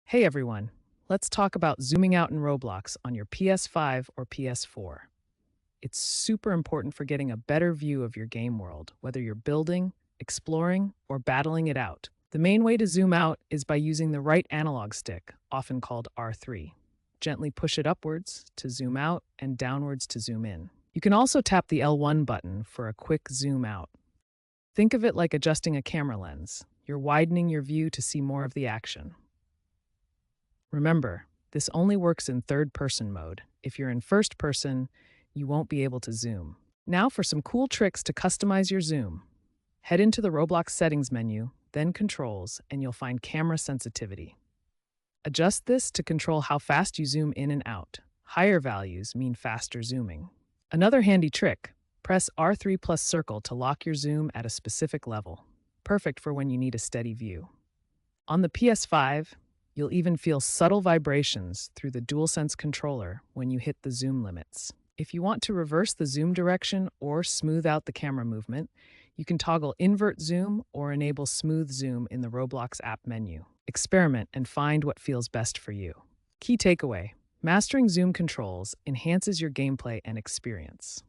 Hey everyone, let's talk about zooming out in Roblox on your PS5 or PS4. It's super important for getting a better view of your game world, whether you're building, exploring, or battling it out. The main way to zoom out is by using the right analog stick, often called R3. Gently push it upwards to zoom out and downwards to zoom in. You can also tap the L1 button for a quick zoom out. Think of it like adjusting a camera lens. You're widening your view to see more of the action. Remember, this only works in third-person mode. If you're in first person, you won't be able to zoom. Now for some cool tricks to customize your zoom. Head into the Roblox settings menu, then controls, and you'll find camera sensitivity. Adjust this to control how fast you zoom in and out. Higher values mean faster zooming. Another handy trick, press R3 plus circle to lock your zoom at a specific level. Perfect for when you need a steady view. On the PS5, you'll even feel subtle vibrations through the DualSense controller when you hit the zoom limits. If you want to reverse the zoom direction or smooth out the camera movement, you can toggle invert zoom or enable smooth zoom in the Roblox app menu. Experiment and find what feels best for you. Key takeaway: mastering zoom controls enhances your gameplay and experience.